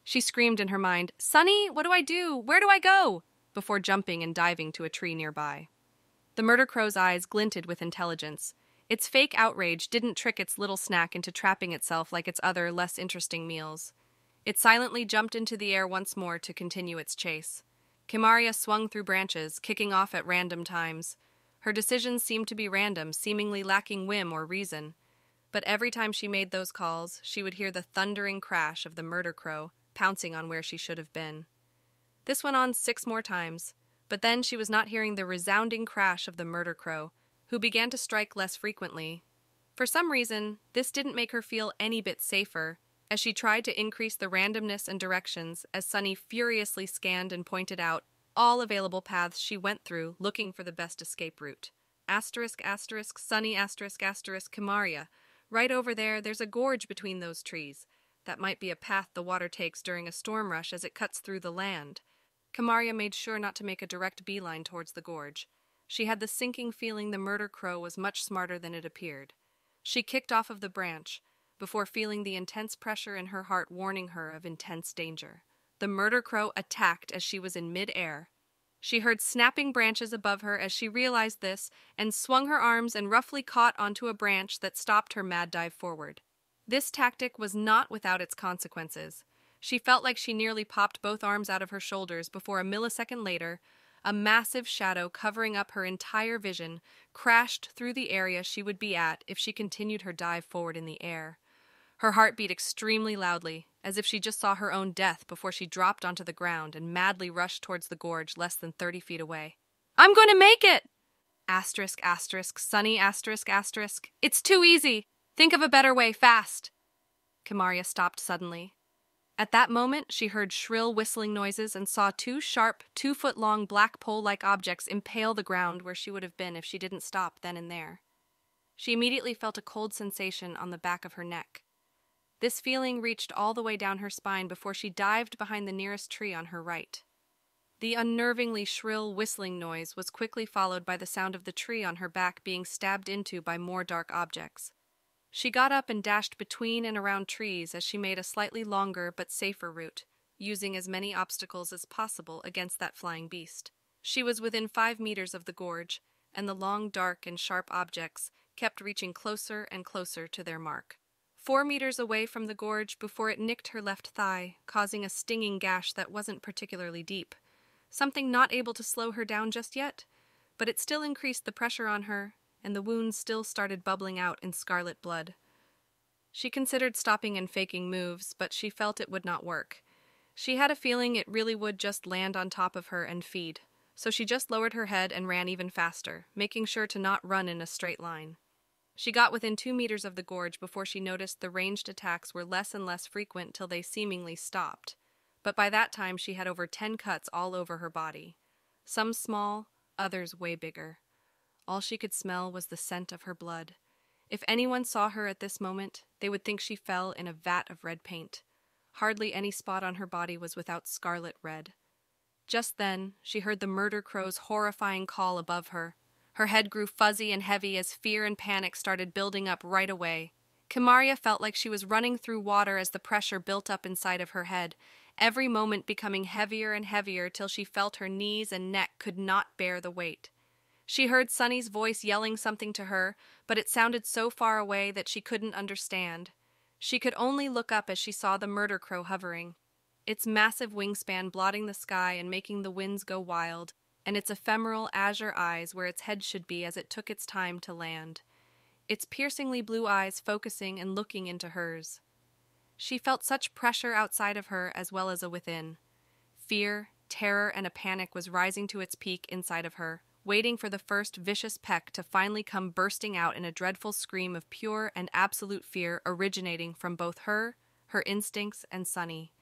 She screamed in her mind, "Sunny, what do I do? Where do I go?" before jumping and diving to a tree nearby. The murder crow's eyes glinted with intelligence. Its fake outrage didn't trick its little snack into trapping itself like its other, less interesting meals. It silently jumped into the air once more to continue its chase. Kimaria swung through branches, kicking off at random times. Her decisions seemed to be random, seemingly lacking whim or reason. But every time she made those calls, she would hear the thundering crash of the murder crow pouncing on where she should have been. This went on 6 more times, but then she was not hearing the resounding crash of the murder crow, who began to strike less frequently. For some reason, this didn't make her feel any bit safer, as she tried to increase the randomness and directions as Sunny furiously scanned and pointed out all available paths she went through looking for the best escape route. Asterisk, asterisk, Sunny, asterisk, asterisk, Kimaria. Right over there, there's a gorge between those trees. That might be a path the water takes during a storm rush as it cuts through the land. Kimaria made sure not to make a direct beeline towards the gorge. She had the sinking feeling the murder crow was much smarter than it appeared. She kicked off of the branch, before feeling the intense pressure in her heart warning her of intense danger. The murder crow attacked as she was in mid-air. She heard snapping branches above her as she realized this and swung her arms and roughly caught onto a branch that stopped her mad dive forward. This tactic was not without its consequences. She felt like she nearly popped both arms out of her shoulders before a millisecond later, a massive shadow covering up her entire vision crashed through the area she would be at if she continued her dive forward in the air. Her heart beat extremely loudly, as if she just saw her own death before she dropped onto the ground and madly rushed towards the gorge less than 30 feet away. "I'm going to make it!" Asterisk, asterisk, Sunny, asterisk, asterisk. "It's too easy! Think of a better way, fast!" Kimaria stopped suddenly. At that moment, she heard shrill whistling noises and saw 2 sharp, 2-foot-long black pole-like objects impale the ground where she would have been if she didn't stop then and there. She immediately felt a cold sensation on the back of her neck. This feeling reached all the way down her spine before she dived behind the nearest tree on her right. The unnervingly shrill whistling noise was quickly followed by the sound of the tree on her back being stabbed into by more dark objects. She got up and dashed between and around trees as she made a slightly longer but safer route, using as many obstacles as possible against that flying beast. She was within 5 meters of the gorge, and the long, dark, and sharp objects kept reaching closer and closer to their mark. 4 meters away from the gorge before it nicked her left thigh, causing a stinging gash that wasn't particularly deep. Something not able to slow her down just yet, but it still increased the pressure on her, and the wound still started bubbling out in scarlet blood. She considered stopping and faking moves, but she felt it would not work. She had a feeling it really would just land on top of her and feed, so she just lowered her head and ran even faster, making sure to not run in a straight line. She got within 2 meters of the gorge before she noticed the ranged attacks were less and less frequent till they seemingly stopped. But by that time she had over 10 cuts all over her body. Some small, others way bigger. All she could smell was the scent of her blood. If anyone saw her at this moment, they would think she fell in a vat of red paint. Hardly any spot on her body was without scarlet red. Just then, she heard the murder crow's horrifying call above her. Her head grew fuzzy and heavy as fear and panic started building up right away. Kimaria felt like she was running through water as the pressure built up inside of her head, every moment becoming heavier and heavier till she felt her knees and neck could not bear the weight. She heard Sunny's voice yelling something to her, but it sounded so far away that she couldn't understand. She could only look up as she saw the murder crow hovering, its massive wingspan blotting the sky and making the winds go wild, and its ephemeral azure eyes where its head should be as it took its time to land, its piercingly blue eyes focusing and looking into hers. She felt such pressure outside of her as well as within. Fear, terror, and a panic was rising to its peak inside of her, waiting for the first vicious peck to finally come bursting out in a dreadful scream of pure and absolute fear originating from both her instincts, and Sunny.